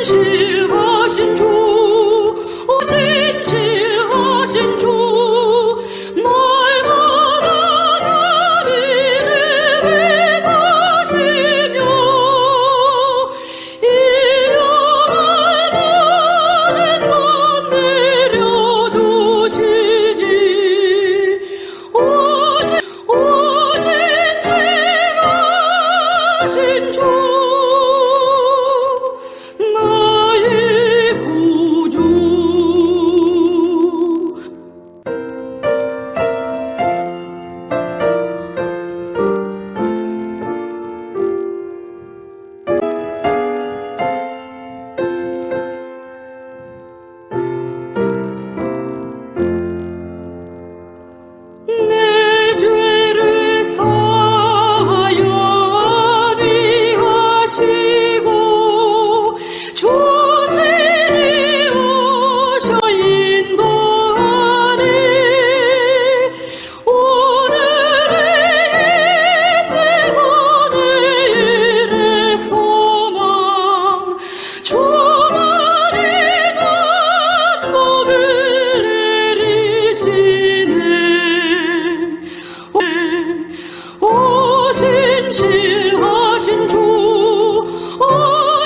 신실하신 주, 오 신실하신 주, 날마다 자비를 베푸시며 일용할 모든 것 내려주시니 오신 칠하신 주, 나의 구주. 내 죄를 사하여 위하시고 주진이 오셔 인도하니 오늘의 힘들고 내일의 소망 주말이 만복을 내리시네. 오 신실하신 주, 오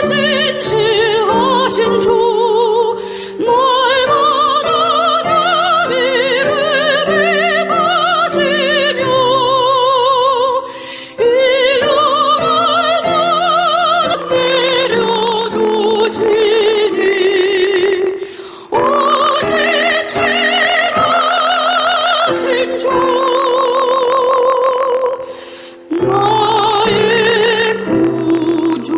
신실하신 주, 날마다 자비를 베푸시며 일용할 만한 내려주시니 오신 칠하신 주, 나의 구주.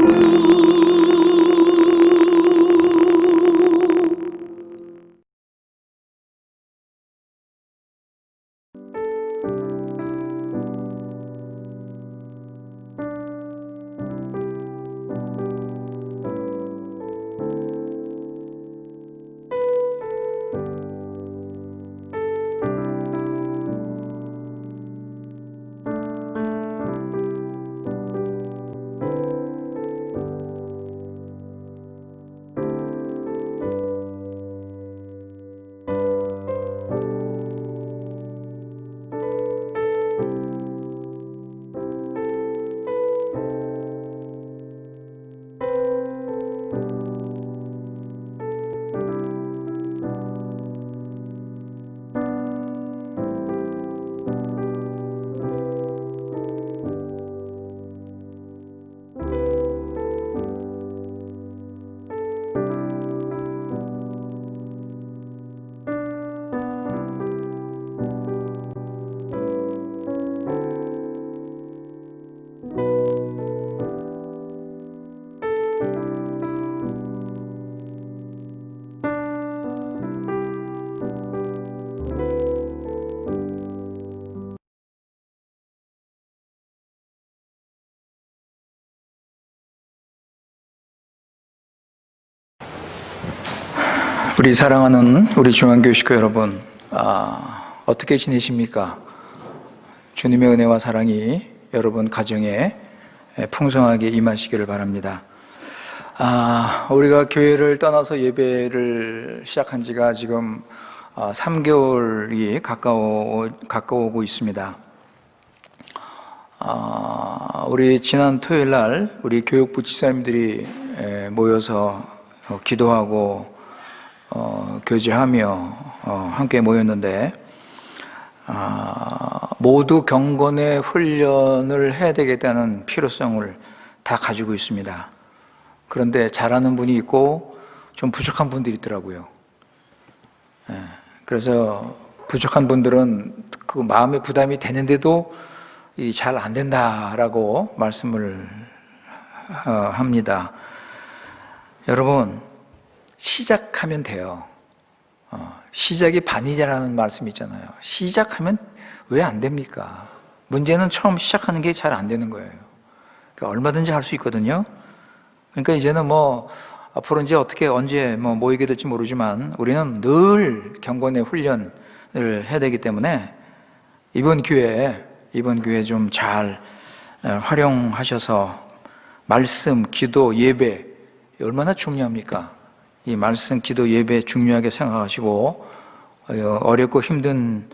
우리 사랑하는 우리 중앙교회 식구 여러분, 어떻게 지내십니까? 주님의 은혜와 사랑이 여러분 가정에 풍성하게 임하시기를 바랍니다. 우리가 교회를 떠나서 예배를 시작한 지가 지금 3개월이 가까워오고 있습니다. 우리 지난 토요일 날 우리 교육부 지사님들이 모여서 기도하고 교제하며 함께 모였는데, 모두 경건의 훈련을 해야 되겠다는 필요성을 다 가지고 있습니다. 그런데 잘하는 분이 있고 좀 부족한 분들이 있더라고요. 그래서 부족한 분들은 그 마음의 부담이 되는데도 잘 안 된다라고 말씀을 합니다. 여러분, 시작하면 돼요. 시작이 반이자라는 말씀 있잖아요. 시작하면 왜 안 됩니까? 문제는 처음 시작하는 게 잘 안 되는 거예요. 그러니까 얼마든지 할 수 있거든요. 그러니까 이제는 앞으로 이제 어떻게 언제 모이게 될지 모르지만 우리는 늘 경건의 훈련을 해야 되기 때문에 이번 기회에 좀 잘 활용하셔서 말씀, 기도, 예배 얼마나 중요합니까? 이 말씀, 기도, 예배 중요하게 생각하시고 어렵고 힘든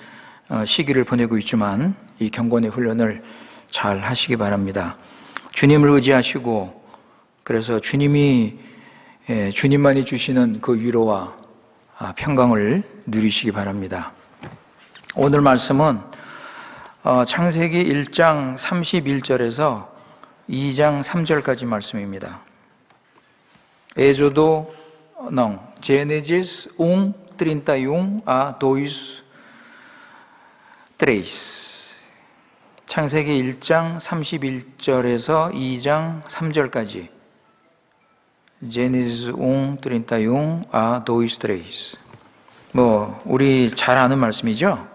시기를 보내고 있지만 이 경건의 훈련을 잘 하시기 바랍니다. 주님을 의지하시고, 그래서 주님만이 주시는 그 위로와 평강을 누리시기 바랍니다. 오늘 말씀은 창세기 1장 31절에서 2장 3절까지 말씀입니다. Êxodo, não, Gênesis 31 a 3. 창세기 1장 31절에서 2장 3절까지. Gênesis 31 a 3. 우리 잘 아는 말씀이죠?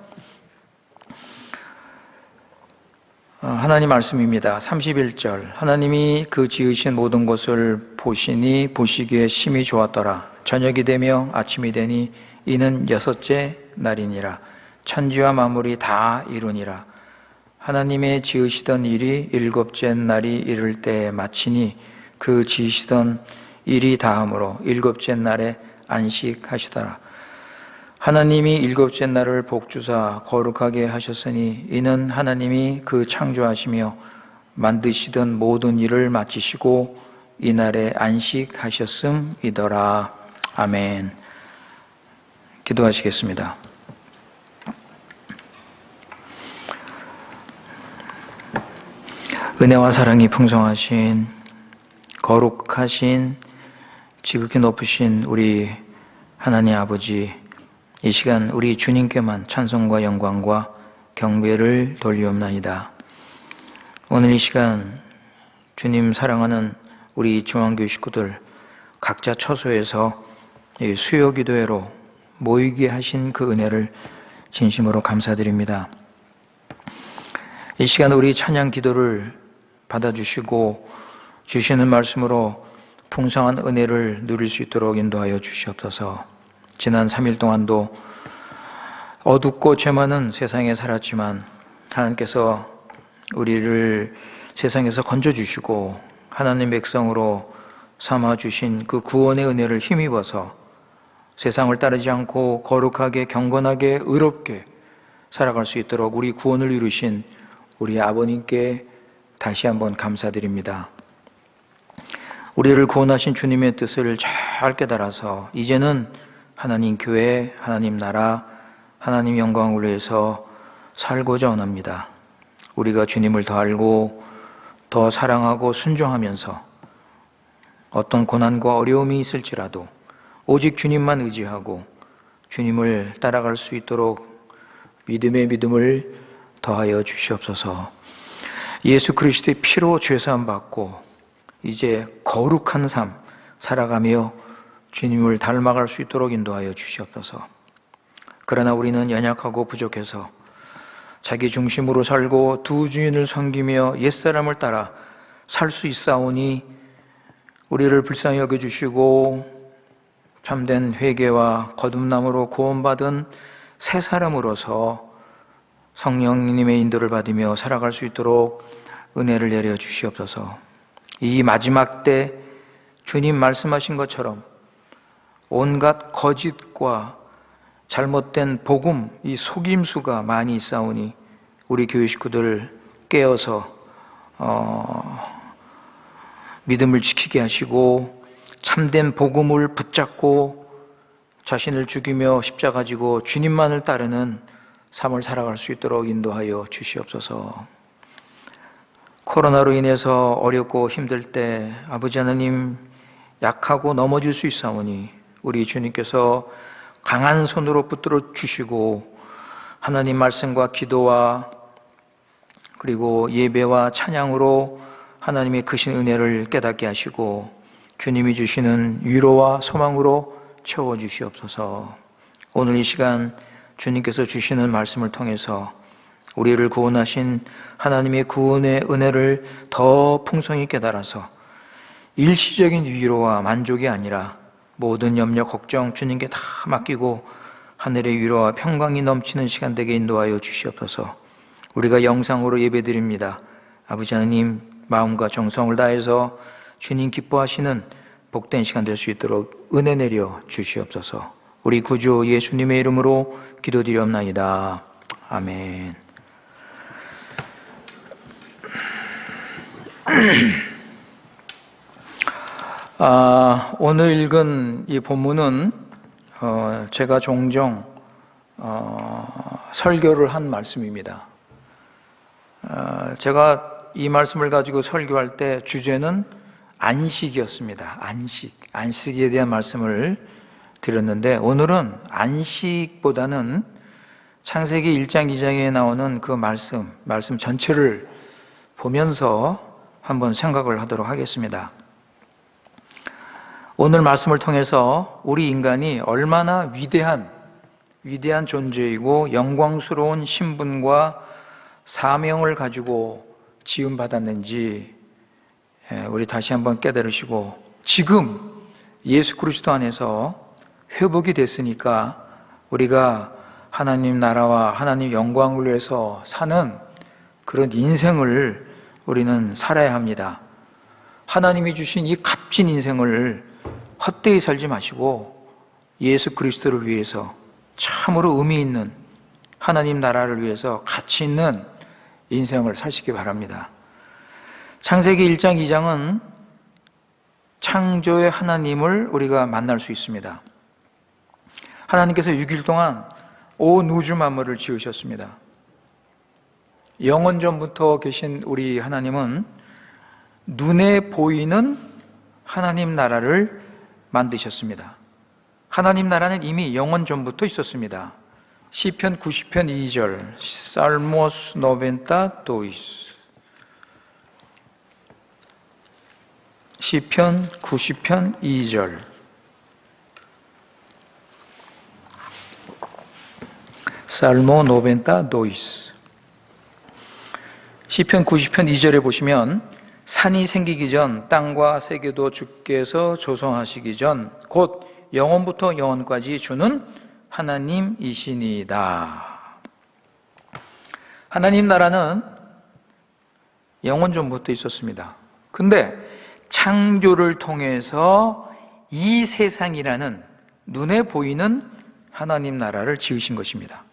하나님 말씀입니다. 31절. 하나님이 그 지으신 모든 것을 보시니 보시기에 심히 좋았더라. 저녁이 되며 아침이 되니 이는 여섯째 날이니라. 천지와 만물이 다 이루니라. 하나님의 지으시던 일이 일곱째 날이 이를 때에 마치니 그 지으시던 일이 다함으로 일곱째 날에 안식하시더라. 하나님이 일곱째 날을 복주사 거룩하게 하셨으니 이는 하나님이 그 창조하시며 만드시던 모든 일을 마치시고 이날에 안식하셨음이더라. 아멘. 기도하시겠습니다. 은혜와 사랑이 풍성하신, 거룩하신, 지극히 높으신 우리 하나님 아버지, 이 시간 우리 주님께만 찬송과 영광과 경배를 돌리옵나이다. 오늘 이 시간 주님 사랑하는 우리 중앙교회 식구들 각자 처소에서 수요 기도회로 모이게 하신 그 은혜를 진심으로 감사드립니다. 이 시간 우리 찬양 기도를 받아주시고 주시는 말씀으로 풍성한 은혜를 누릴 수 있도록 인도하여 주시옵소서. 지난 3일 동안도 어둡고 죄 많은 세상에 살았지만 하나님께서 우리를 세상에서 건져주시고 하나님 백성으로 삼아주신 그 구원의 은혜를 힘입어서 세상을 따르지 않고 거룩하게, 경건하게, 의롭게 살아갈 수 있도록 우리 구원을 이루신 우리 아버님께 다시 한번 감사드립니다. 우리를 구원하신 주님의 뜻을 잘 깨달아서 이제는 하나님 교회, 하나님 나라, 하나님 영광을 위해서 살고자 원합니다. 우리가 주님을 더 알고 더 사랑하고 순종하면서 어떤 고난과 어려움이 있을지라도 오직 주님만 의지하고 주님을 따라갈 수 있도록 믿음의 믿음을 더하여 주시옵소서. 예수 그리스도의 피로 죄사함 받고 이제 거룩한 삶 살아가며 주님을 닮아갈 수 있도록 인도하여 주시옵소서. 그러나 우리는 연약하고 부족해서 자기 중심으로 살고 두 주인을 섬기며 옛사람을 따라 살 수 있사오니 우리를 불쌍히 여겨주시고 참된 회개와 거듭남으로 구원받은 새 사람으로서 성령님의 인도를 받으며 살아갈 수 있도록 은혜를 내려 주시옵소서. 이 마지막 때 주님 말씀하신 것처럼 온갖 거짓과 잘못된 복음, 이 속임수가 많이 있사오니 우리 교회 식구들 깨어서 믿음을 지키게 하시고 참된 복음을 붙잡고 자신을 죽이며 십자가 지고 주님만을 따르는 삶을 살아갈 수 있도록 인도하여 주시옵소서. 코로나로 인해서 어렵고 힘들 때 아버지 하나님 약하고 넘어질 수 있사오니 우리 주님께서 강한 손으로 붙들어 주시고 하나님 말씀과 기도와 그리고 예배와 찬양으로 하나님의 크신 은혜를 깨닫게 하시고 주님이 주시는 위로와 소망으로 채워주시옵소서. 오늘 이 시간 주님께서 주시는 말씀을 통해서 우리를 구원하신 하나님의 구원의 은혜를 더 풍성히 깨달아서 일시적인 위로와 만족이 아니라 모든 염려, 걱정 주님께 다 맡기고 하늘의 위로와 평강이 넘치는 시간 되게 인도하여 주시옵소서. 우리가 영상으로 예배드립니다. 아버지 하나님, 마음과 정성을 다해서 주님 기뻐하시는 복된 시간 될 수 있도록 은혜 내려 주시옵소서. 우리 구주 예수님의 이름으로 기도드리옵나이다. 아멘. 오늘 읽은 이 본문은 제가 종종 설교를 한 말씀입니다. 제가 이 말씀을 가지고 설교할 때 주제는 안식이었습니다. 안식에 대한 말씀을 드렸는데, 오늘은 안식보다는 창세기 1장 2장에 나오는 그 말씀 전체를 보면서 한번 생각을 하도록 하겠습니다. 오늘 말씀을 통해서 우리 인간이 얼마나 위대한 존재이고 영광스러운 신분과 사명을 가지고 지음받았는지 우리 다시 한번 깨달으시고, 지금 예수 그리스도 안에서 회복이 됐으니까 우리가 하나님 나라와 하나님 영광을 위해서 사는 그런 인생을 우리는 살아야 합니다. 하나님이 주신 이 값진 인생을 헛되이 살지 마시고 예수 그리스도를 위해서 참으로 의미 있는 하나님 나라를 위해서 가치 있는 인생을 사시기 바랍니다. 창세기 1장 2장은 창조의 하나님을 우리가 만날 수 있습니다. 하나님께서 6일 동안 온 우주 만물을 지으셨습니다. 영원 전부터 계신 우리 하나님은 눈에 보이는 하나님 나라를 만드셨습니다. 하나님 나라는 이미 영원 전부터 있었습니다. 시편 90편 2절 Salmos 92 시편 90편 2절 Salmo 92 시편 90편 2절에 보시면 산이 생기기 전 땅과 세계도 주께서 조성하시기 전 곧 영원부터 영원까지 주는 하나님이시니이다. 하나님 나라는 영원 전부터 있었습니다. 근데 창조를 통해서 이 세상이라는 눈에 보이는 하나님 나라를 지으신 것입니다.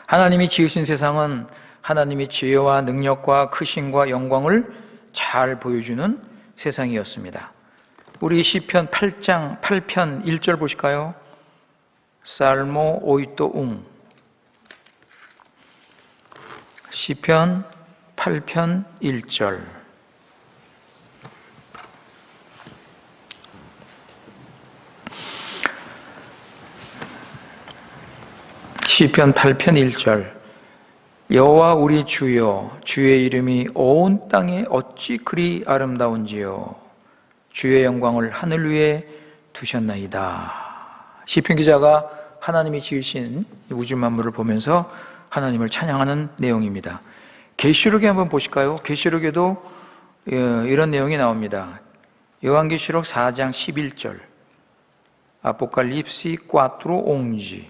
하나님이 지으신 세상은 하나님이 지혜와 능력과 크심과 영광을 잘 보여주는 세상이었습니다. 우리 시편 8편 1절 보실까요? Salmo 8 시편 8편 1절 시편 8편 1절 여호와 우리 주여 주의 이름이 온 땅에 어찌 그리 아름다운지요 주의 영광을 하늘 위에 두셨나이다. 시편 기자가 하나님이 지으신 우주 만물을 보면서 하나님을 찬양하는 내용입니다. 계시록에 한번 보실까요? 계시록에도 이런 내용이 나옵니다. 요한계시록 4장 11절 아포칼립시 4:11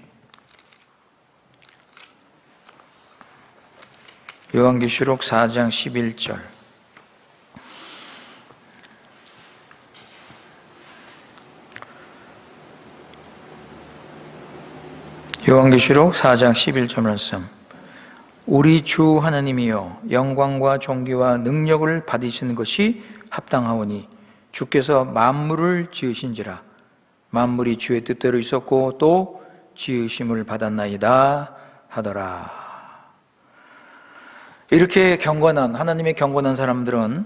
요한계시록 4장 11절 요한계시록 4장 11절 말씀 우리 주 하나님이여 영광과 존귀와 능력을 받으시는 것이 합당하오니 주께서 만물을 지으신지라 만물이 주의 뜻대로 있었고 또 지으심을 받았나이다 하더라. 이렇게 하나님의 경건한 사람들은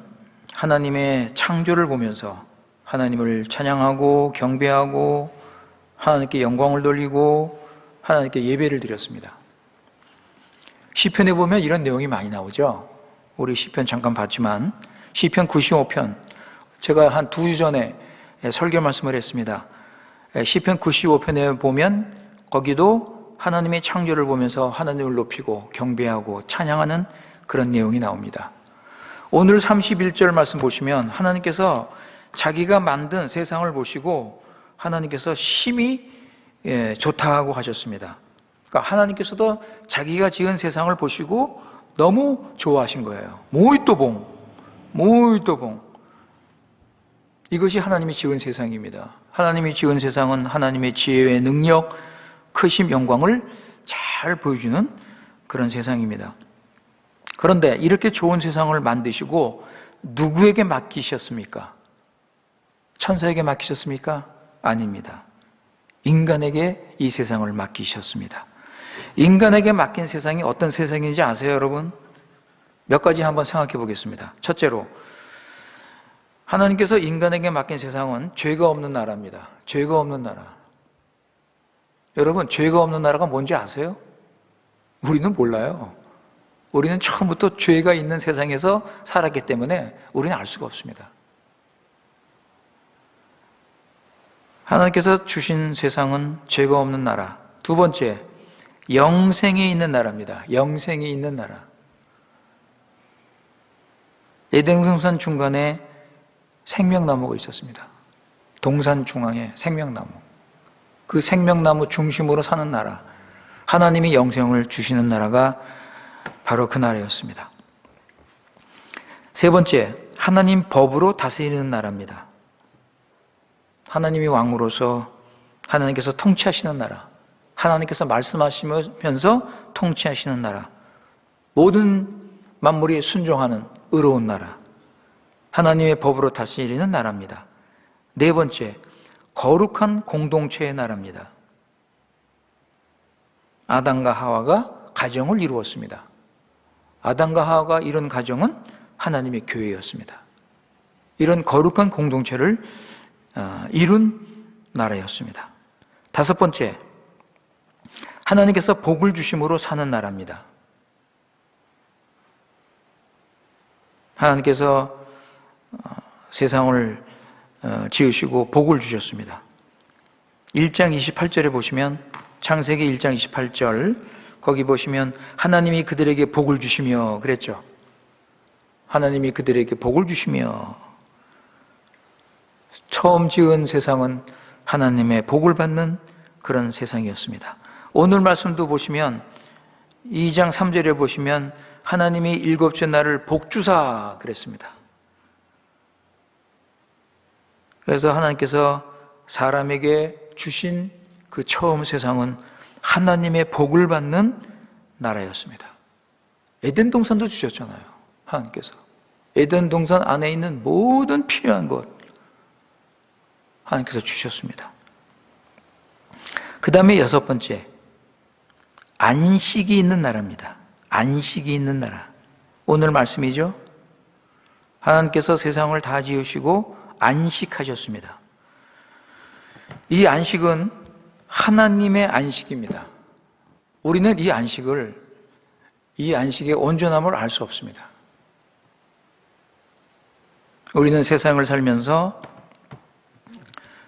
하나님의 창조를 보면서 하나님을 찬양하고 경배하고 하나님께 영광을 돌리고 하나님께 예배를 드렸습니다. 시편에 보면 이런 내용이 많이 나오죠. 우리 시편 잠깐 봤지만 시편 95편 제가 한 2주 전에 설교 말씀을 했습니다. 시편 95편에 보면 거기도 하나님의 창조를 보면서 하나님을 높이고 경배하고 찬양하는 그런 내용이 나옵니다. 오늘 31절 말씀 보시면 하나님께서 자기가 만든 세상을 보시고 하나님께서 심히 좋다고 하셨습니다. 그러니까 하나님께서도 자기가 지은 세상을 보시고 너무 좋아하신 거예요. Muito bom. 이것이 하나님이 지은 세상입니다. 하나님이 지은 세상은 하나님의 지혜의 능력, 크심, 영광을 잘 보여주는 그런 세상입니다. 그런데 이렇게 좋은 세상을 만드시고 누구에게 맡기셨습니까? 천사에게 맡기셨습니까? 아닙니다. 인간에게 이 세상을 맡기셨습니다. 인간에게 맡긴 세상이 어떤 세상인지 아세요, 여러분? 몇 가지 한번 생각해 보겠습니다. 첫째로, 하나님께서 인간에게 맡긴 세상은 죄가 없는 나라입니다. 죄가 없는 나라. 여러분, 죄가 없는 나라가 뭔지 아세요? 우리는 몰라요. 우리는 처음부터 죄가 있는 세상에서 살았기 때문에 우리는 알 수가 없습니다. 하나님께서 주신 세상은 죄가 없는 나라. 두 번째, 영생이 있는 나라입니다. 영생이 있는 나라. 에덴 동산 중간에 생명나무가 있었습니다. 동산 중앙에 생명나무. 그 생명나무 중심으로 사는 나라. 하나님이 영생을 주시는 나라가 바로 그 나라였습니다. 세 번째, 하나님 법으로 다스리는 나라입니다. 하나님이 왕으로서 하나님께서 통치하시는 나라. 하나님께서 말씀하시면서 통치하시는 나라. 모든 만물이 순종하는 의로운 나라. 하나님의 법으로 다스리는 나라입니다. 네 번째, 거룩한 공동체의 나라입니다. 아담과 하와가 가정을 이루었습니다. 아담과 하와가 이룬 가정은 하나님의 교회였습니다. 이런 거룩한 공동체를 이룬 나라였습니다. 다섯 번째, 하나님께서 복을 주심으로 사는 나라입니다. 하나님께서 세상을 지으시고 복을 주셨습니다. 1장 28절에 보시면, 창세기 1장 28절, 거기 보시면 하나님이 그들에게 복을 주시며 그랬죠. 하나님이 그들에게 복을 주시며. 처음 지은 세상은 하나님의 복을 받는 그런 세상이었습니다. 오늘 말씀도 보시면 2장 3절에 보시면 하나님이 일곱째 날을 복주사 그랬습니다. 그래서 하나님께서 사람에게 주신 그 처음 세상은 하나님의 복을 받는 나라였습니다. 에덴 동산도 주셨잖아요. 하나님께서 에덴 동산 안에 있는 모든 필요한 것 하나님께서 주셨습니다. 그 다음에 여섯 번째, 안식이 있는 나라입니다. 안식이 있는 나라. 오늘 말씀이죠. 하나님께서 세상을 다 지으시고 안식하셨습니다. 이 안식은 하나님의 안식입니다. 우리는 이 안식의 온전함을 알 수 없습니다. 우리는 세상을 살면서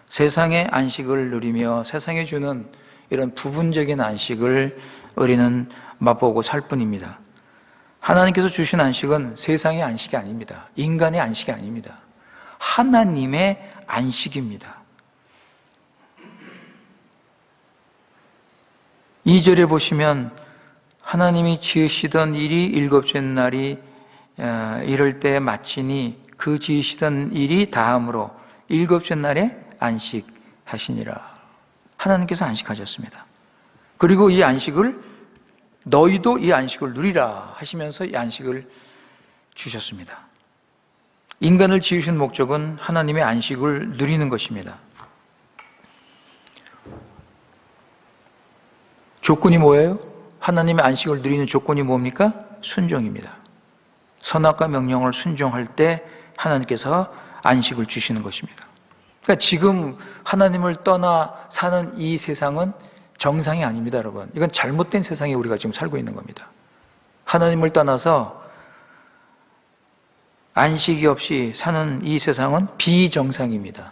세상의 안식을 누리며 세상에 주는 이런 부분적인 안식을 우리는 맛보고 살 뿐입니다. 하나님께서 주신 안식은 세상의 안식이 아닙니다. 인간의 안식이 아닙니다. 하나님의 안식입니다. 2절에 보시면 하나님이 지으시던 일이 일곱째 날이 이럴 때 마치니 그 지으시던 일이 다함으로 일곱째 날에 안식하시니라. 하나님께서 안식하셨습니다. 그리고 이 안식을 너희도 이 안식을 누리라 하시면서 이 안식을 주셨습니다. 인간을 지으신 목적은 하나님의 안식을 누리는 것입니다. 조건이 뭐예요? 하나님의 안식을 누리는 조건이 뭡니까? 순종입니다. 선악과 명령을 순종할 때 하나님께서 안식을 주시는 것입니다. 그러니까 지금 하나님을 떠나 사는 이 세상은 정상이 아닙니다, 여러분. 이건 잘못된 세상에 우리가 지금 살고 있는 겁니다. 하나님을 떠나서 안식이 없이 사는 이 세상은 비정상입니다.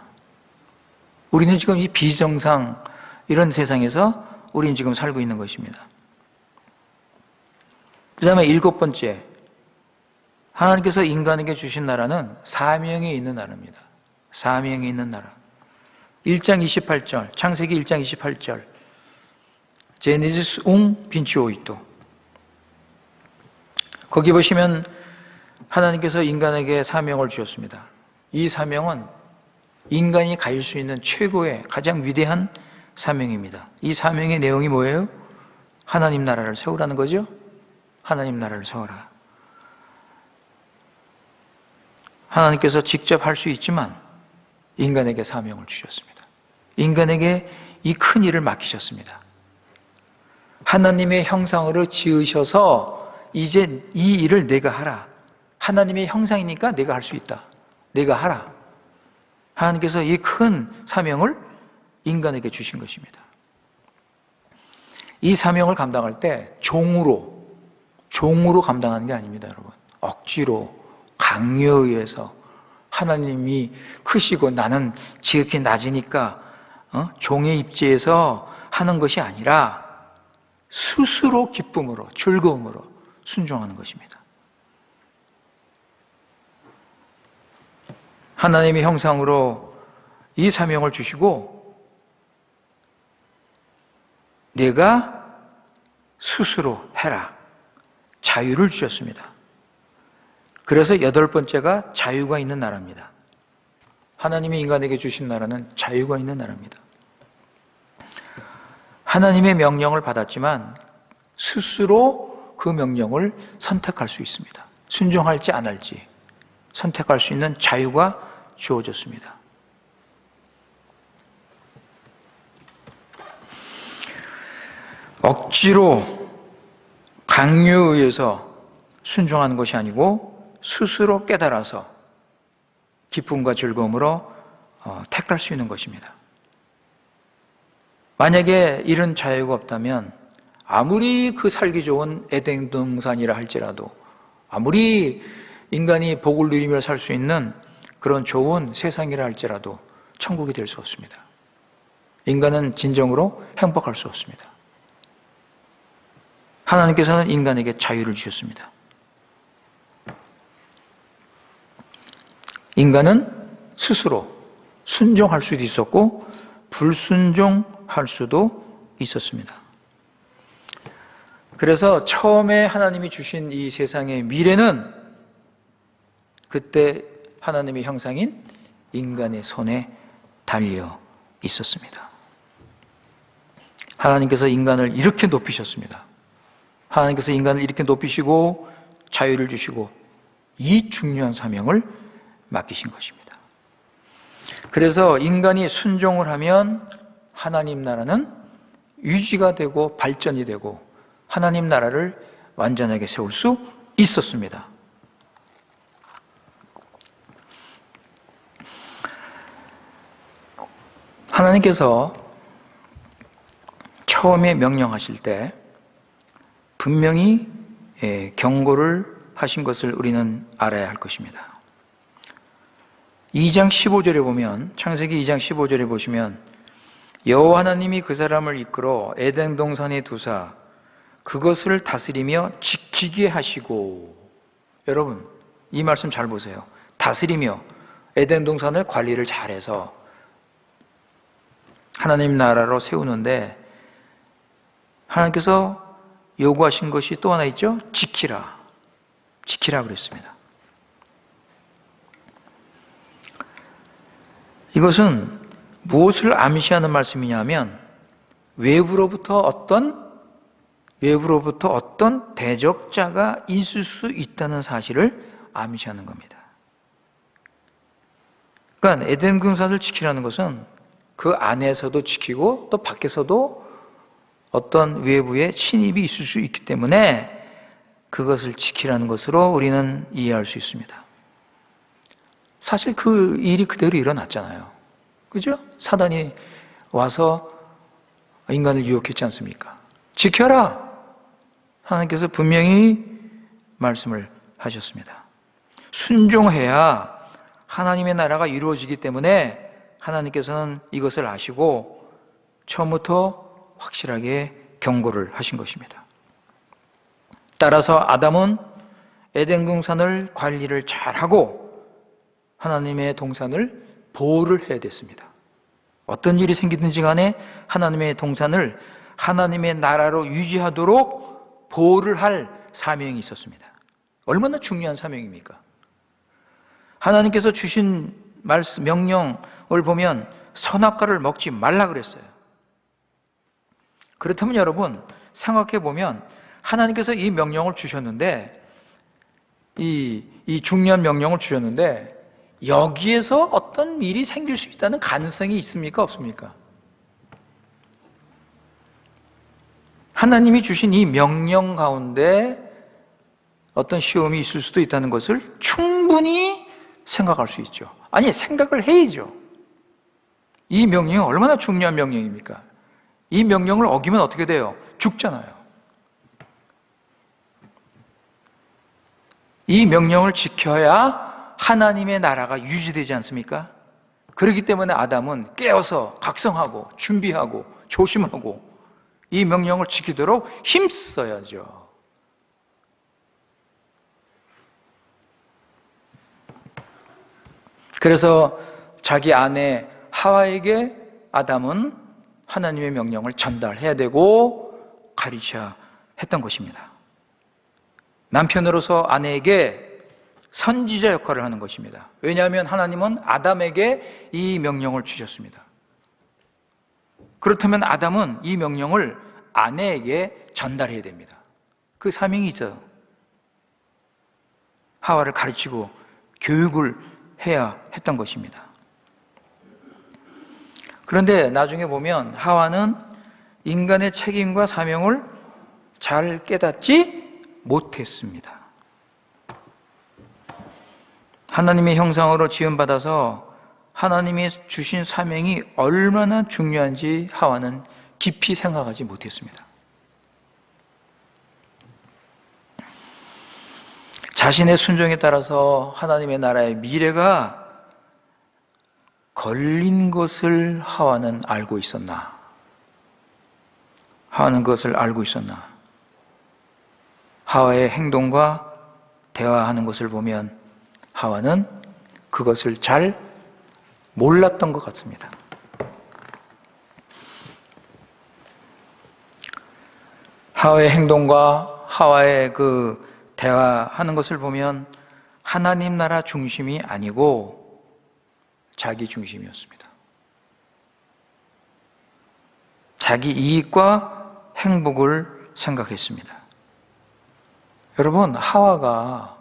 우리는 지금 이 비정상, 이런 세상에서 우리는 지금 살고 있는 것입니다. 그 다음에 일곱 번째, 하나님께서 인간에게 주신 나라는 사명이 있는 나라입니다. 사명이 있는 나라. 1장 28절, 창세기 1장 28절, 제네시스 웅 빈치오이토. 거기 보시면 하나님께서 인간에게 사명을 주셨습니다. 이 사명은 인간이 가질 수 있는 최고의 가장 위대한 사명입니다. 이 사명의 내용이 뭐예요? 하나님 나라를 세우라는 거죠. 하나님 나라를 세워라. 하나님께서 직접 할 수 있지만 인간에게 사명을 주셨습니다. 인간에게 이 큰 일을 맡기셨습니다. 하나님의 형상으로 지으셔서 이제 이 일을 내가 하라. 하나님의 형상이니까 내가 할 수 있다. 내가 하라. 하나님께서 이 큰 사명을 인간에게 주신 것입니다. 이 사명을 감당할 때 종으로 감당하는 게 아닙니다, 여러분. 억지로, 강요에 의해서 하나님이 크시고 나는 지극히 낮으니까 종의 입지에서 하는 것이 아니라 스스로 기쁨으로, 즐거움으로 순종하는 것입니다. 하나님의 형상으로 이 사명을 주시고 내가 스스로 해라. 자유를 주셨습니다. 그래서 8번째가 자유가 있는 나라입니다. 하나님이 인간에게 주신 나라는 자유가 있는 나라입니다. 하나님의 명령을 받았지만 스스로 그 명령을 선택할 수 있습니다. 순종할지 안 할지 선택할 수 있는 자유가 주어졌습니다. 억지로 강요에 의해서 순종하는 것이 아니고 스스로 깨달아서 기쁨과 즐거움으로 택할 수 있는 것입니다. 만약에 이런 자유가 없다면 아무리 그 살기 좋은 에덴 동산이라 할지라도 아무리 인간이 복을 누리며 살 수 있는 그런 좋은 세상이라 할지라도 천국이 될 수 없습니다. 인간은 진정으로 행복할 수 없습니다. 하나님께서는 인간에게 자유를 주셨습니다. 인간은 스스로 순종할 수도 있었고 불순종할 수도 있었습니다. 그래서 처음에 하나님이 주신 이 세상의 미래는 그때 하나님의 형상인 인간의 손에 달려 있었습니다. 하나님께서 인간을 이렇게 높이셨습니다. 하나님께서 인간을 이렇게 높이시고 자유를 주시고 이 중요한 사명을 맡기신 것입니다. 그래서 인간이 순종을 하면 하나님 나라는 유지가 되고 발전이 되고 하나님 나라를 완전하게 세울 수 있었습니다. 하나님께서 처음에 명령하실 때 분명히 경고를 하신 것을 우리는 알아야 할 것입니다. 2장 15절에 보면, 창세기 2장 15절에 보시면 여호와 하나님이 그 사람을 이끌어 에덴 동산에 두사 그것을 다스리며 지키게 하시고, 여러분 이 말씀 잘 보세요. 다스리며 에덴 동산을 관리를 잘해서 하나님 나라로 세우는데 하나님께서 요구하신 것이 또 하나 있죠. 지키라 그랬습니다. 이것은 무엇을 암시하는 말씀이냐면 외부로부터 어떤 대적자가 있을 수 있다는 사실을 암시하는 겁니다. 그러니까 에덴 동산을 지키라는 것은 그 안에서도 지키고 또 밖에서도 어떤 외부의 침입이 있을 수 있기 때문에 그것을 지키라는 것으로 우리는 이해할 수 있습니다. 사실 그 일이 그대로 일어났잖아요. 그죠? 사단이 와서 인간을 유혹했지 않습니까? 지켜라! 하나님께서 분명히 말씀을 하셨습니다. 순종해야 하나님의 나라가 이루어지기 때문에 하나님께서는 이것을 아시고 처음부터 확실하게 경고를 하신 것입니다. 따라서 아담은 에덴 동산을 관리를 잘하고 하나님의 동산을 보호를 해야 됐습니다. 어떤 일이 생기든지 간에 하나님의 동산을 하나님의 나라로 유지하도록 보호를 할 사명이 있었습니다. 얼마나 중요한 사명입니까? 하나님께서 주신 말씀, 명령, 보면 선악과를 먹지 말라 그랬어요. 그렇다면 여러분 생각해 보면 하나님께서 이 명령을 주셨는데, 이 중요한 명령을 주셨는데 여기에서 어떤 일이 생길 수 있다는 가능성이 있습니까? 없습니까? 하나님이 주신 이 명령 가운데 어떤 시험이 있을 수도 있다는 것을 충분히 생각할 수 있죠. 아니, 생각을 해야죠. 이 명령이 얼마나 중요한 명령입니까? 이 명령을 어기면 어떻게 돼요? 죽잖아요. 이 명령을 지켜야 하나님의 나라가 유지되지 않습니까? 그렇기 때문에 아담은 깨어서 각성하고 준비하고 조심하고 이 명령을 지키도록 힘써야죠. 그래서 자기 아내 하와에게 아담은 하나님의 명령을 전달해야 되고 가르쳐야 했던 것입니다. 남편으로서 아내에게 선지자 역할을 하는 것입니다. 왜냐하면 하나님은 아담에게 이 명령을 주셨습니다. 그렇다면 아담은 이 명령을 아내에게 전달해야 됩니다. 그 사명이 있어요. 하와를 가르치고 교육을 해야 했던 것입니다. 그런데 나중에 보면 하와는 인간의 책임과 사명을 잘 깨닫지 못했습니다. 하나님의 형상으로 지음받아서 하나님이 주신 사명이 얼마나 중요한지 하와는 깊이 생각하지 못했습니다. 자신의 순종에 따라서 하나님의 나라의 미래가 걸린 것을 하와는 알고 있었나? 하와는 그것을 알고 있었나? 하와의 행동과 대화하는 것을 보면 하와는 그것을 잘 몰랐던 것 같습니다. 하와의 행동과 하와의 그 대화하는 것을 보면 하나님 나라 중심이 아니고 자기 중심이었습니다. 자기 이익과 행복을 생각했습니다. 여러분, 하와가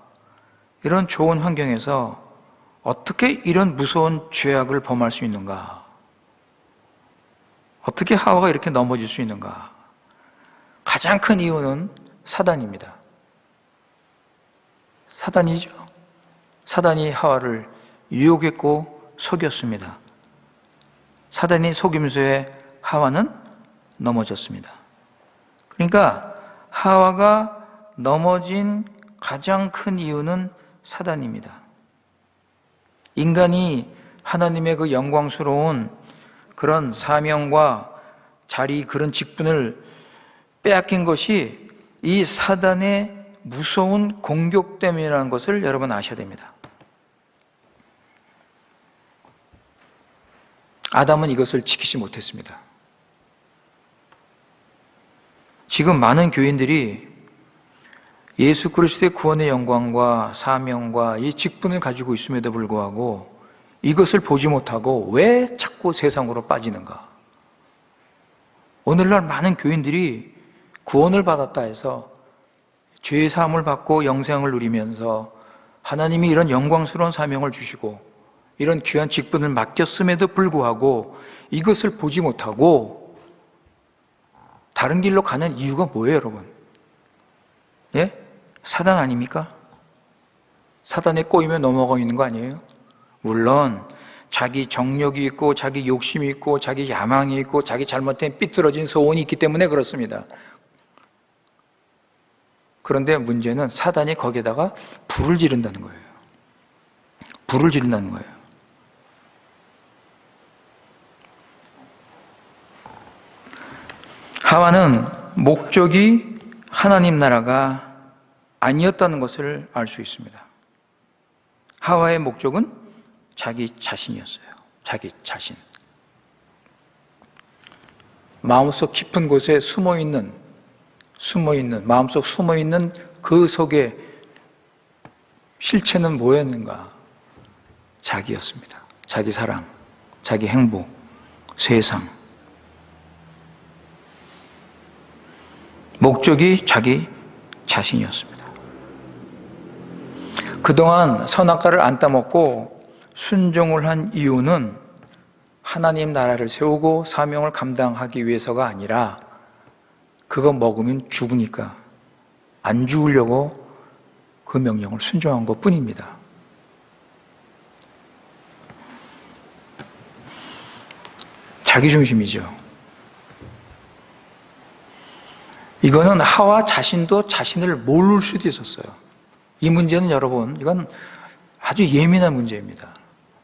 이런 좋은 환경에서 어떻게 이런 무서운 죄악을 범할 수 있는가? 어떻게 하와가 이렇게 넘어질 수 있는가? 가장 큰 이유는 사단입니다. 사단이죠. 사단이 하와를 유혹했고 속였습니다. 사단이 속임수에 하와는 넘어졌습니다. 그러니까 하와가 넘어진 가장 큰 이유는 사단입니다. 인간이 하나님의 그 영광스러운 그런 사명과 자리, 그런 직분을 빼앗긴 것이 이 사단의 무서운 공격 때문이라는 것을 여러분 아셔야 됩니다. 아담은 이것을 지키지 못했습니다. 지금 많은 교인들이 예수 그리스도의 구원의 영광과 사명과 이 직분을 가지고 있음에도 불구하고 이것을 보지 못하고 왜 자꾸 세상으로 빠지는가? 오늘날 많은 교인들이 구원을 받았다 해서 죄의 사함을 받고 영생을 누리면서 하나님이 이런 영광스러운 사명을 주시고 이런 귀한 직분을 맡겼음에도 불구하고 이것을 보지 못하고 다른 길로 가는 이유가 뭐예요, 여러분? 예? 사단 아닙니까? 사단에 꼬이며 넘어가 있는 거 아니에요? 물론 자기 정욕이 있고 자기 욕심이 있고 자기 야망이 있고 자기 잘못된 삐뚤어진 소원이 있기 때문에 그렇습니다. 그런데 문제는 사단이 거기에다가 불을 지른다는 거예요. 불을 지른다는 거예요. 하와는 목적이 하나님 나라가 아니었다는 것을 알 수 있습니다. 하와의 목적은 자기 자신이었어요. 자기 자신. 마음속 깊은 곳에 숨어있는 마음속 숨어있는 그 속에 실체는 뭐였는가? 자기였습니다. 자기 사랑, 자기 행복, 세상. 목적이 자기 자신이었습니다. 그동안 선악과를 안 따먹고 순종을 한 이유는 하나님 나라를 세우고 사명을 감당하기 위해서가 아니라 그거 먹으면 죽으니까 안 죽으려고 그 명령을 순종한 것 뿐입니다. 자기중심이죠. 이거는 하와 자신도 자신을 모를 수도 있었어요. 이 문제는 여러분, 이건 아주 예민한 문제입니다.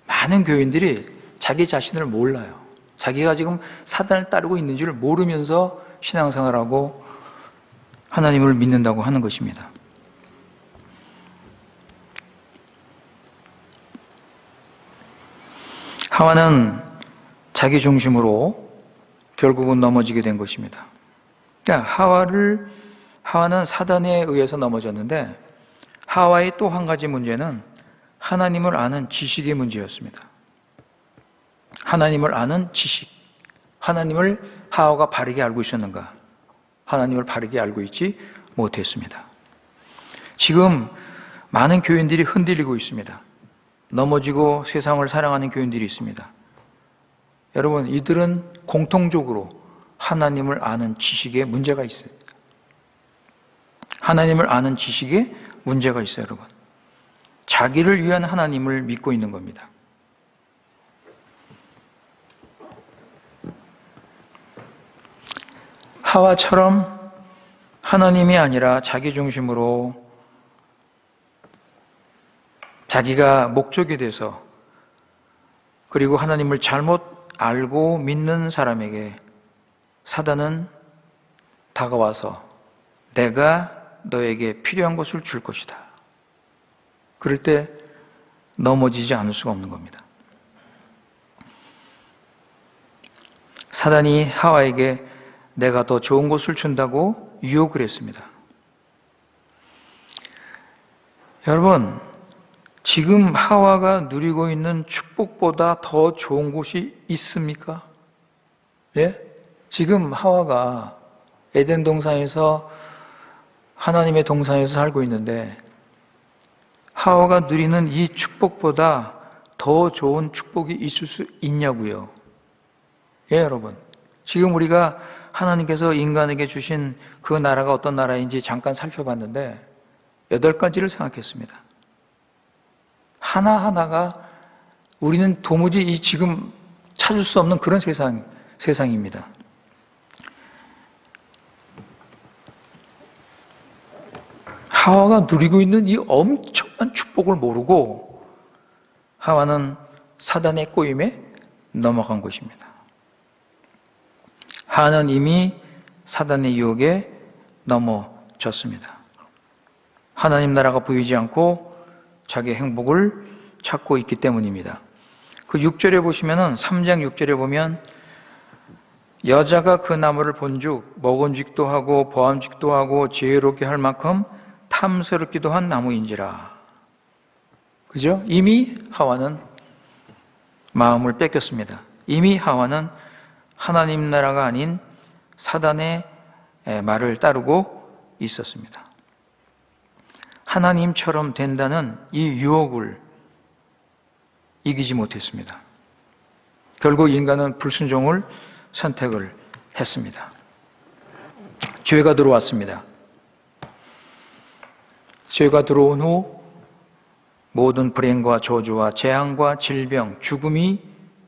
많은 교인들이 자기 자신을 몰라요. 자기가 지금 사단을 따르고 있는 줄 모르면서 신앙생활하고 하나님을 믿는다고 하는 것입니다. 하와는 자기 중심으로 결국은 넘어지게 된 것입니다. 그러니까 하와는 사단에 의해서 넘어졌는데 하와의 또 한 가지 문제는 하나님을 아는 지식의 문제였습니다. 하나님을 아는 지식. 하나님을 하와가 바르게 알고 있었는가? 하나님을 바르게 알고 있지 못했습니다. 지금 많은 교인들이 흔들리고 있습니다. 넘어지고 세상을 사랑하는 교인들이 있습니다. 여러분, 이들은 공통적으로 하나님을 아는 지식에 문제가 있습니다. 하나님을 아는 지식에 문제가 있어요, 여러분. 자기를 위한 하나님을 믿고 있는 겁니다. 하와처럼 하나님이 아니라 자기 중심으로 자기가 목적이 돼서 그리고 하나님을 잘못 알고 믿는 사람에게 사단은 다가와서 내가 너에게 필요한 것을 줄 것이다. 그럴 때 넘어지지 않을 수가 없는 겁니다. 사단이 하와에게 내가 더 좋은 것을 준다고 유혹을 했습니다. 여러분, 지금 하와가 누리고 있는 축복보다 더 좋은 곳이 있습니까? 예? 지금 하와가 에덴 동산에서 하나님의 동산에서 살고 있는데 하와가 누리는 이 축복보다 더 좋은 축복이 있을 수 있냐고요? 예, 여러분. 지금 우리가 하나님께서 인간에게 주신 그 나라가 어떤 나라인지 잠깐 살펴봤는데 8가지를 생각했습니다. 하나하나가 우리는 도무지 이 지금 찾을 수 없는 그런 세상입니다. 하와가 누리고 있는 이 엄청난 축복을 모르고 하와는 사단의 꼬임에 넘어간 것입니다. 하와는 이미 사단의 유혹에 넘어졌습니다. 하나님 나라가 보이지 않고 자기 행복을 찾고 있기 때문입니다. 그 6절에 보시면은 3장 6절에 보면 여자가 그 나무를 본즉 먹음직도 하고 보암직도 하고 지혜롭게 할 만큼 탐스럽기도 한 나무인지라. 그죠? 이미 하와는 마음을 뺏겼습니다. 이미 하와는 하나님 나라가 아닌 사단의 말을 따르고 있었습니다. 하나님처럼 된다는 이 유혹을 이기지 못했습니다. 결국 인간은 불순종을 선택을 했습니다. 죄가 들어왔습니다. 죄가 들어온 후 모든 불행과 저주와 재앙과 질병, 죽음이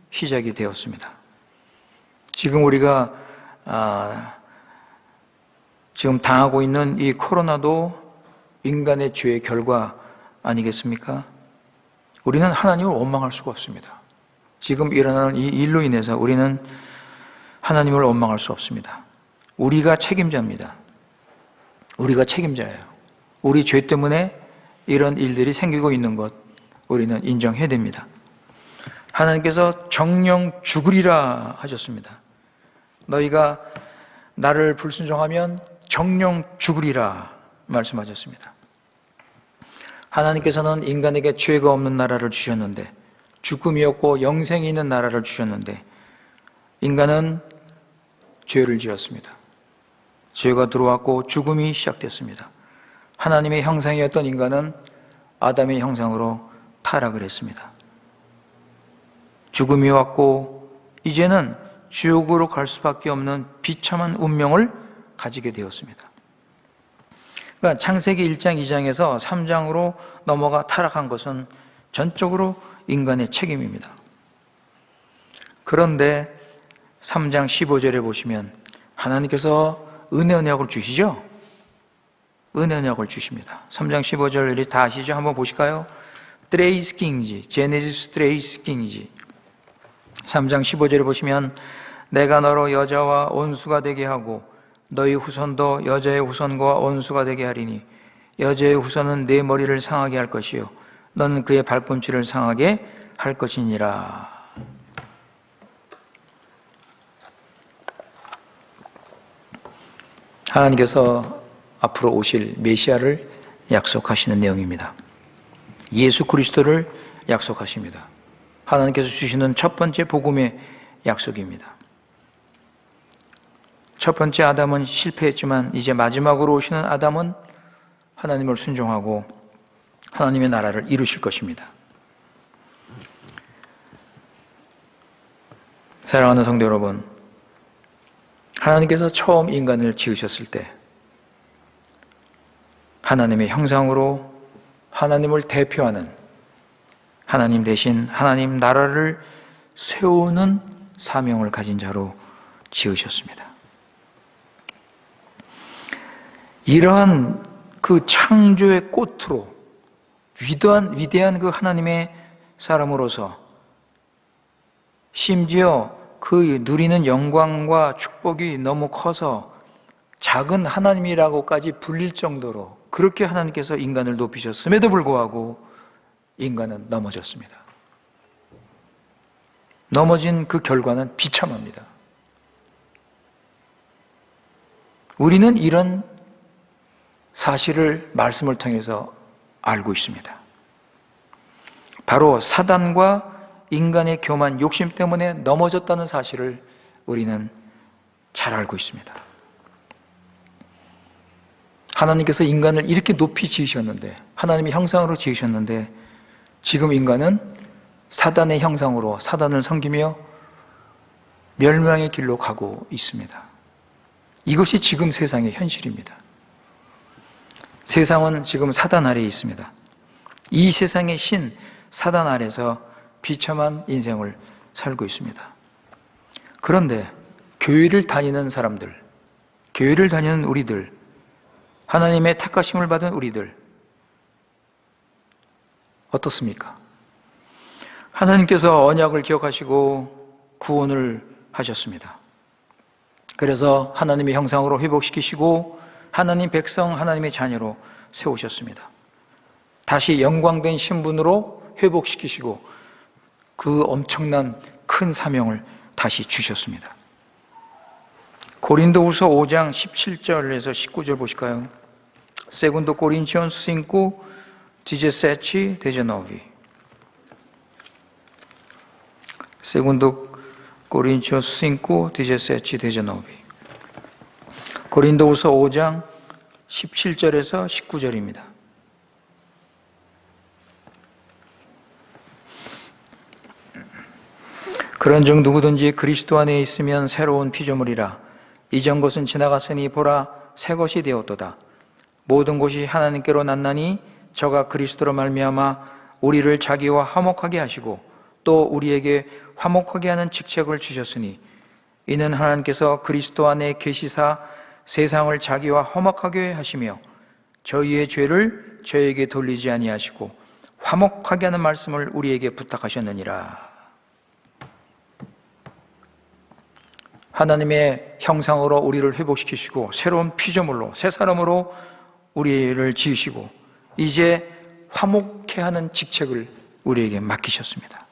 시작이 되었습니다. 지금 우리가 지금 당하고 있는 이 코로나도 인간의 죄의 결과 아니겠습니까? 우리는 하나님을 원망할 수가 없습니다. 지금 일어나는 이 일로 인해서 우리는 하나님을 원망할 수 없습니다. 우리가 책임자입니다. 우리가 책임자예요. 우리 죄 때문에 이런 일들이 생기고 있는 것 우리는 인정해야 됩니다. 하나님께서 정령 죽으리라 하셨습니다. 너희가 나를 불순종하면 정령 죽으리라 말씀하셨습니다. 하나님께서는 인간에게 죄가 없는 나라를 주셨는데 죽음이 없고 영생이 있는 나라를 주셨는데 인간은 죄를 지었습니다. 죄가 들어왔고 죽음이 시작됐습니다. 하나님의 형상이었던 인간은 아담의 형상으로 타락을 했습니다. 죽음이 왔고 이제는 지옥으로 갈 수밖에 없는 비참한 운명을 가지게 되었습니다. 그러니까 창세기 1장, 2장에서 3장으로 넘어가 타락한 것은 전적으로 인간의 책임입니다. 그런데 3장 15절에 보시면 하나님께서 은혜 언약을 주시죠? 은혜 언약을 주십니다. 3장 15절 우리 다 아시죠? 한번 보실까요? 트레이스 킹지, 제네시스 트레이스 킹지. 3장 15절에 보시면 내가 너로 여자와 온수가 되게 하고 너희 후손도 여자의 후손과 온수가 되게 하리니 여자의 후손은 내 머리를 상하게 할 것이요 너는 그의 발꿈치를 상하게 할 것이니라. 하나님께서 앞으로 오실 메시아를 약속하시는 내용입니다. 예수 그리스도를 약속하십니다. 하나님께서 주시는 첫 번째 복음의 약속입니다. 첫 번째 아담은 실패했지만 이제 마지막으로 오시는 아담은 하나님을 순종하고 하나님의 나라를 이루실 것입니다. 사랑하는 성도 여러분, 하나님께서 처음 인간을 지으셨을 때 하나님의 형상으로 하나님을 대표하는 하나님 대신 하나님 나라를 세우는 사명을 가진 자로 지으셨습니다. 이러한 그 창조의 꽃으로 위대한 그 하나님의 사람으로서 심지어 그 누리는 영광과 축복이 너무 커서 작은 하나님이라고까지 불릴 정도로 그렇게 하나님께서 인간을 높이셨음에도 불구하고 인간은 넘어졌습니다. 넘어진 그 결과는 비참합니다. 우리는 이런 사실을 말씀을 통해서 알고 있습니다. 바로 사단과 인간의 교만, 욕심 때문에 넘어졌다는 사실을 우리는 잘 알고 있습니다. 하나님께서 인간을 이렇게 높이 지으셨는데, 하나님의 형상으로 지으셨는데 지금 인간은 사단의 형상으로 사단을 섬기며 멸망의 길로 가고 있습니다. 이것이 지금 세상의 현실입니다. 세상은 지금 사단 아래에 있습니다. 이 세상의 신 사단 아래에서 비참한 인생을 살고 있습니다. 그런데 교회를 다니는 사람들, 교회를 다니는 우리들, 하나님의 택하심을 받은 우리들 어떻습니까? 하나님께서 언약을 기억하시고 구원을 하셨습니다. 그래서 하나님의 형상으로 회복시키시고 하나님 백성, 하나님의 자녀로 세우셨습니다. 다시 영광된 신분으로 회복시키시고 그 엄청난 큰 사명을 다시 주셨습니다. 고린도후서 5장 17절에서 19절 보실까요? Secondo Coríntios 5, 17, 19. Secondo Coríntios 5, 17, 19. 고린도후서 5장 17절에서 19절입니다. 그런즉 누구든지 그리스도 안에 있으면 새로운 피조물이라. 이전 것은 지나갔으니 보라 새 것이 되었도다. 모든 것이 하나님께로 났나니 저가 그리스도로 말미암아 우리를 자기와 화목하게 하시고 또 우리에게 화목하게 하는 직책을 주셨으니 이는 하나님께서 그리스도 안에 계시사 세상을 자기와 화목하게 하시며 저희의 죄를 저에게 돌리지 아니하시고 화목하게 하는 말씀을 우리에게 부탁하셨느니라. 하나님의 형상으로 우리를 회복시키시고 새로운 피조물로 새 사람으로 우리를 지으시고 이제 화목케 하는 직책을 우리에게 맡기셨습니다.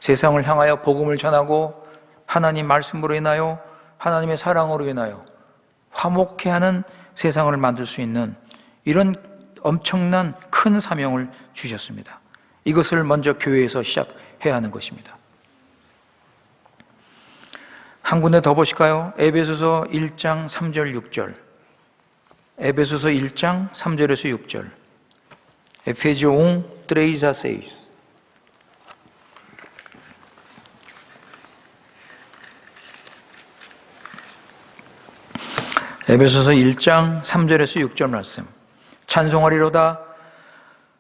세상을 향하여 복음을 전하고 하나님 말씀으로 인하여 하나님의 사랑으로 인하여 화목케 하는 세상을 만들 수 있는 이런 엄청난 큰 사명을 주셨습니다. 이것을 먼저 교회에서 시작해야 하는 것입니다. 한 군데 더 보실까요? 에베소서 1장 3절 6절. 에베소서 1장 3절에서 6절. 에페지옹 트레이자세이스. 에베소서 1장 3절에서 6절 말씀. 찬송하리로다.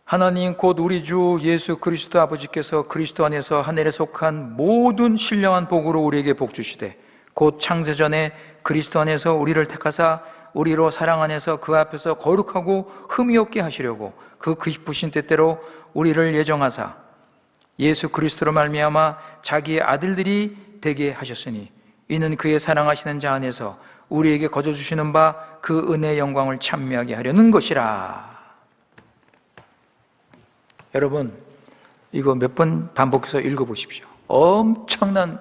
하나님 곧 우리 주 예수 그리스도 아버지께서 그리스도 안에서 하늘에 속한 모든 신령한 복으로 우리에게 복 주시되 곧 창세전에 그리스도 안에서 우리를 택하사 우리로 사랑 안에서 그 앞에서 거룩하고 흠이 없게 하시려고 그 기쁘신 뜻대로 우리를 예정하사 예수 그리스도로 말미암아 자기의 아들들이 되게 하셨으니 이는 그의 사랑하시는 자 안에서 우리에게 거저 주시는 바 그 은혜의 영광을 찬미하게 하려는 것이라. 여러분, 이거 몇 번 반복해서 읽어보십시오. 엄청난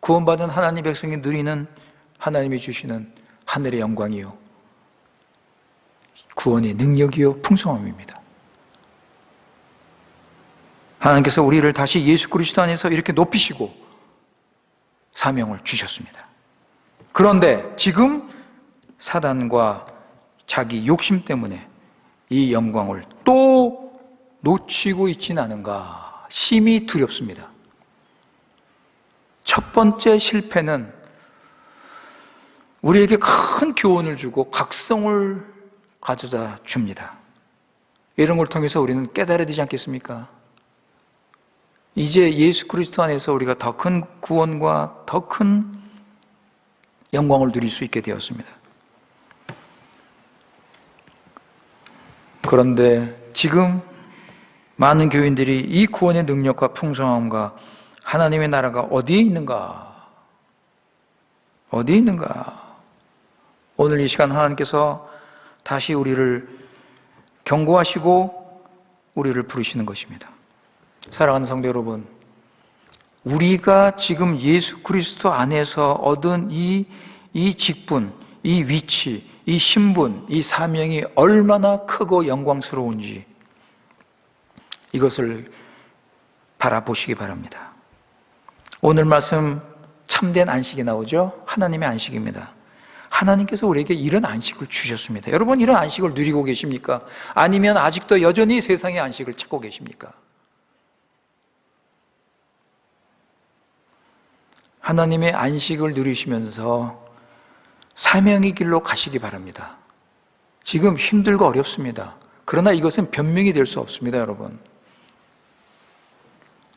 구원받은 하나님 백성이 누리는 하나님이 주시는 하늘의 영광이요, 구원의 능력이요, 풍성함입니다. 하나님께서 우리를 다시 예수 그리스도 안에서 이렇게 높이시고 사명을 주셨습니다. 그런데 지금 사단과 자기 욕심 때문에 이 영광을 또 놓치고 있지는 않은가 심히 두렵습니다. 첫 번째 실패는 우리에게 큰 교훈을 주고 각성을 가져다 줍니다. 이런 걸 통해서 우리는 깨달아야 되지 않겠습니까? 이제 예수 그리스도 안에서 우리가 더 큰 구원과 더 큰 영광을 누릴 수 있게 되었습니다. 그런데 지금 많은 교인들이 이 구원의 능력과 풍성함과 하나님의 나라가 어디에 있는가? 어디에 있는가? 오늘 이 시간 하나님께서 다시 우리를 경고하시고 우리를 부르시는 것입니다. 사랑하는 성도 여러분, 우리가 지금 예수 그리스도 안에서 얻은 이 직분, 이 위치, 이 신분, 이 사명이 얼마나 크고 영광스러운지 이것을 바라보시기 바랍니다. 오늘 말씀 참된 안식이 나오죠? 하나님의 안식입니다. 하나님께서 우리에게 이런 안식을 주셨습니다. 여러분, 이런 안식을 누리고 계십니까? 아니면 아직도 여전히 세상의 안식을 찾고 계십니까? 하나님의 안식을 누리시면서 사명의 길로 가시기 바랍니다. 지금 힘들고 어렵습니다. 그러나 이것은 변명이 될 수 없습니다, 여러분.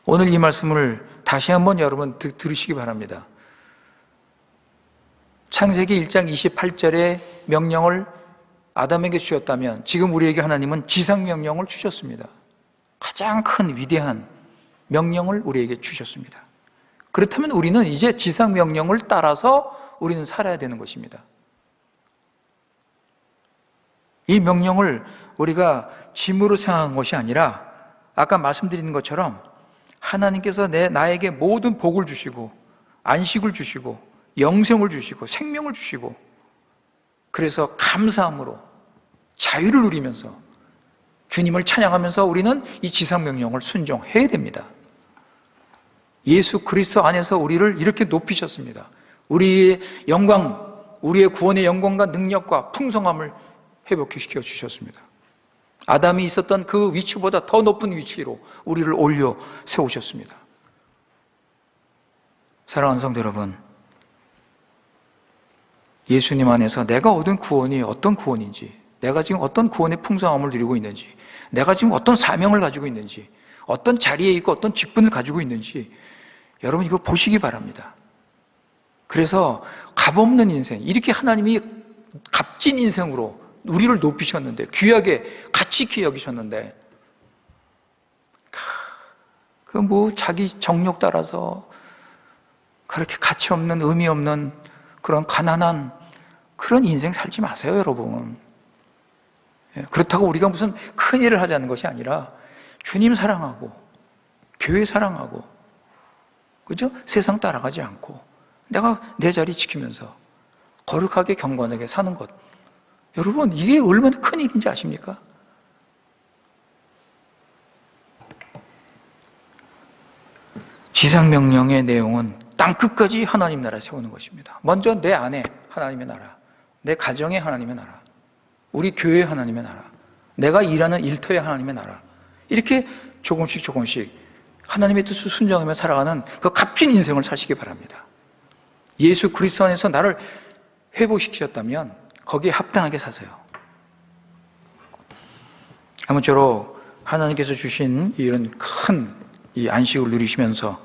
오늘 이 말씀을 다시 한번 여러분 들으시기 바랍니다. 창세기 1장 28절의 명령을 아담에게 주셨다면 지금 우리에게 하나님은 지상명령을 주셨습니다. 가장 큰 위대한 명령을 우리에게 주셨습니다. 그렇다면 우리는 이제 지상명령을 따라서 우리는 살아야 되는 것입니다. 이 명령을 우리가 짐으로 생각한 것이 아니라 아까 말씀드린 것처럼 하나님께서 나에게 모든 복을 주시고 안식을 주시고 영생을 주시고 생명을 주시고 그래서 감사함으로 자유를 누리면서 주님을 찬양하면서 우리는 이 지상명령을 순종해야 됩니다. 예수 그리스도 안에서 우리를 이렇게 높이셨습니다. 우리의 영광, 우리의 구원의 영광과 능력과 풍성함을 회복시켜 주셨습니다. 아담이 있었던 그 위치보다 더 높은 위치로 우리를 올려 세우셨습니다. 사랑하는 성도 여러분, 예수님 안에서 내가 얻은 구원이 어떤 구원인지, 내가 지금 어떤 구원의 풍성함을 누리고 있는지, 내가 지금 어떤 사명을 가지고 있는지, 어떤 자리에 있고 어떤 직분을 가지고 있는지 여러분 이거 보시기 바랍니다. 그래서 값없는 인생, 이렇게 하나님이 값진 인생으로 우리를 높이셨는데, 귀하게 가치 있게 여기셨는데 그 자기 정욕 따라서 그렇게 가치 없는, 의미 없는 그런 가난한 그런 인생 살지 마세요, 여러분. 그렇다고 우리가 무슨 큰 일을 하자는 것이 아니라 주님 사랑하고 교회 사랑하고, 그죠? 세상 따라가지 않고 내가 내 자리 지키면서 거룩하게 경건하게 사는 것, 여러분 이게 얼마나 큰 일인지 아십니까? 지상명령의 내용은 땅끝까지 하나님 나라 세우는 것입니다. 먼저 내 안에 하나님의 나라, 내 가정에 하나님의 나라, 우리 교회에 하나님의 나라, 내가 일하는 일터에 하나님의 나라, 이렇게 조금씩 하나님의 뜻을 순종하며 살아가는 그 값진 인생을 사시기 바랍니다. 예수 그리스도 안에서 나를 회복시키셨다면 거기에 합당하게 사세요. 아무쪼록 하나님께서 주신 이런 큰 이 안식을 누리시면서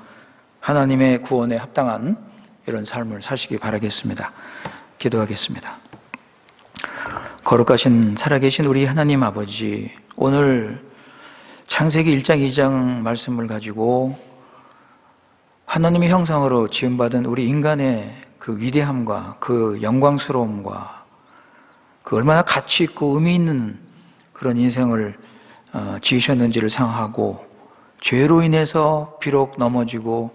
하나님의 구원에 합당한 이런 삶을 사시기 바라겠습니다. 기도하겠습니다. 거룩하신 살아계신 우리 하나님 아버지, 오늘 창세기 1장 2장 말씀을 가지고 하나님의 형상으로 지음받은 우리 인간의 그 위대함과 그 영광스러움과 그 얼마나 가치 있고 의미 있는 그런 인생을 지으셨는지를 생각하고, 죄로 인해서 비록 넘어지고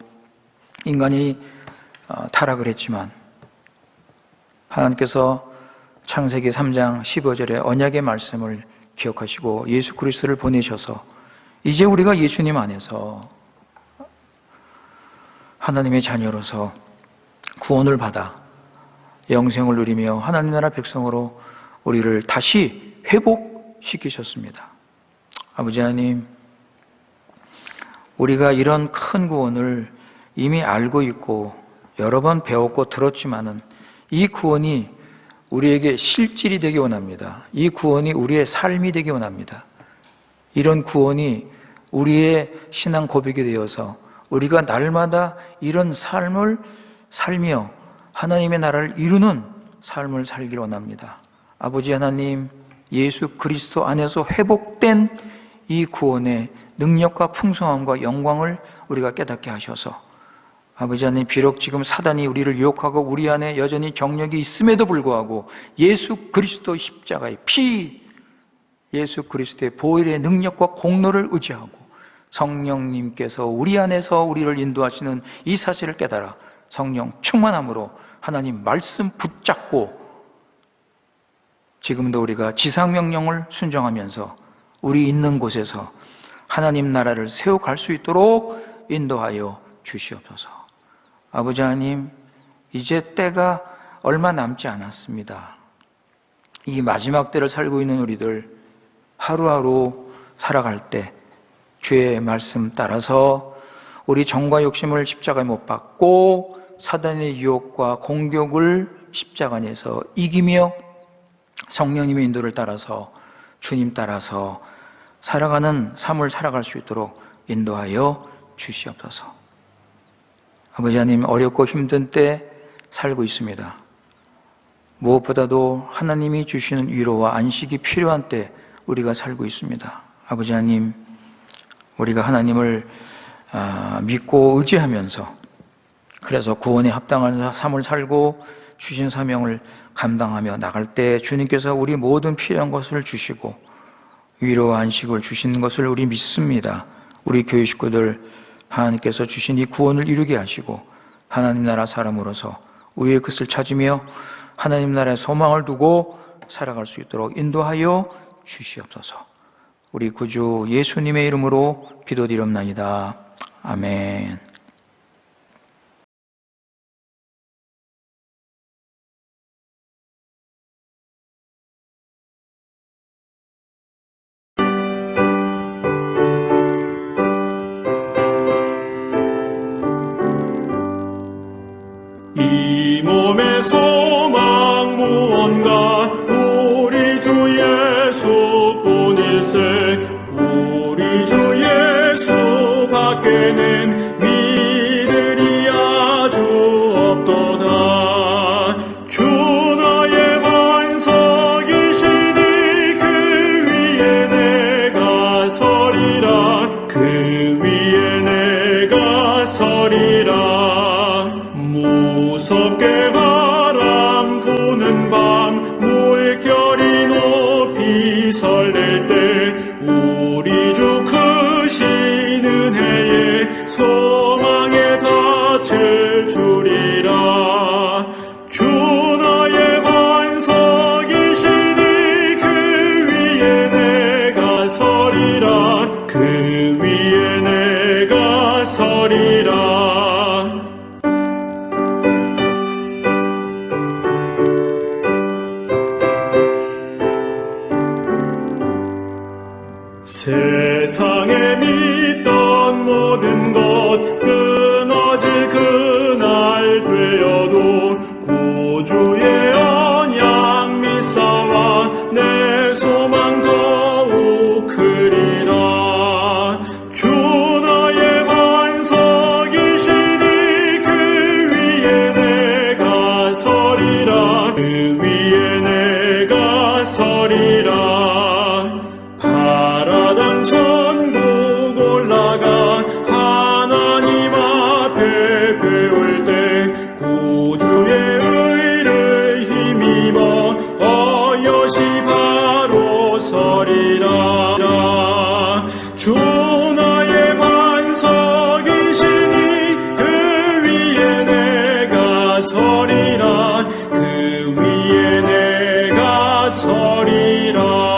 인간이 타락을 했지만 하나님께서 창세기 3장 15절의 언약의 말씀을 기억하시고 예수 그리스도를 보내셔서 이제 우리가 예수님 안에서 하나님의 자녀로서 구원을 받아 영생을 누리며 하나님 나라 백성으로 우리를 다시 회복시키셨습니다. 아버지 하나님, 우리가 이런 큰 구원을 이미 알고 있고 여러 번 배웠고 들었지만은 이 구원이 우리에게 실질이 되기 원합니다. 이 구원이 우리의 삶이 되기 원합니다. 이런 구원이 우리의 신앙 고백이 되어서 우리가 날마다 이런 삶을 살며 하나님의 나라를 이루는 삶을 살기를 원합니다. 아버지 하나님, 예수 그리스도 안에서 회복된 이 구원의 능력과 풍성함과 영광을 우리가 깨닫게 하셔서 아버지 하나님, 비록 지금 사단이 우리를 유혹하고 우리 안에 여전히 정력이 있음에도 불구하고 예수 그리스도의 십자가의 피, 예수 그리스도의 보혈의 능력과 공로를 의지하고 성령님께서 우리 안에서 우리를 인도하시는 이 사실을 깨달아 성령 충만함으로 하나님 말씀 붙잡고 지금도 우리가 지상명령을 순종하면서 우리 있는 곳에서 하나님 나라를 세워갈 수 있도록 인도하여 주시옵소서. 아버지 하나님, 이제 때가 얼마 남지 않았습니다. 이 마지막 때를 살고 있는 우리들 하루하루 살아갈 때 주의 말씀 따라서 우리 정과 욕심을 십자가에 못 박고 사단의 유혹과 공격을 십자가 안에서 이기며 성령님의 인도를 따라서 주님 따라서 살아가는 삶을 살아갈 수 있도록 인도하여 주시옵소서. 아버지 하나님, 어렵고 힘든 때 살고 있습니다. 무엇보다도 하나님이 주시는 위로와 안식이 필요한 때 우리가 살고 있습니다. 아버지 하나님, 우리가 하나님을 믿고 의지하면서 그래서 구원에 합당한 삶을 살고 주신 사명을 감당하며 나갈 때 주님께서 우리 모든 필요한 것을 주시고 위로와 안식을 주시는 것을 우리 믿습니다. 우리 교회 식구들 하나님께서 주신 이 구원을 이루게 하시고 하나님 나라 사람으로서 의의 끝을 찾으며 하나님 나라의 소망을 두고 살아갈 수 있도록 인도하여 주시옵소서. 우리 구주 예수님의 이름으로 기도드리옵나이다. 아멘. 이 몸의 소망 무언가 우리 주 예수뿐일세. 우리 주 예수 밖에는 믿으리 아주 없도다. 주 나의 반석이시니 그 위에 내가 서리라. 그 위에 내가 서리라. 무섭게 바람 부는 밤 물결이 높이 설렐 때 우리 주 크신 은혜에 소망에 닿을 주리라. 주 나의 반석이시니 그 위에 내가 서리라. 그 위에 내가 서리라. 세상에 믿던 모든 것 끊어질 그날 되어도 구주의 언약 믿사와 내 소망 더욱 크리라. 주 나의 반석이시니 그 위에 내가 서리라. 그 위에 내가 서리라. 바라던 천국 올라가 하나님 앞에 배울 때 구주의 의를 힘입어 어여시 바로 서리라. 주 나의 반석이시니 그 위에 내가 서리라. 그 위에 내가 서리라.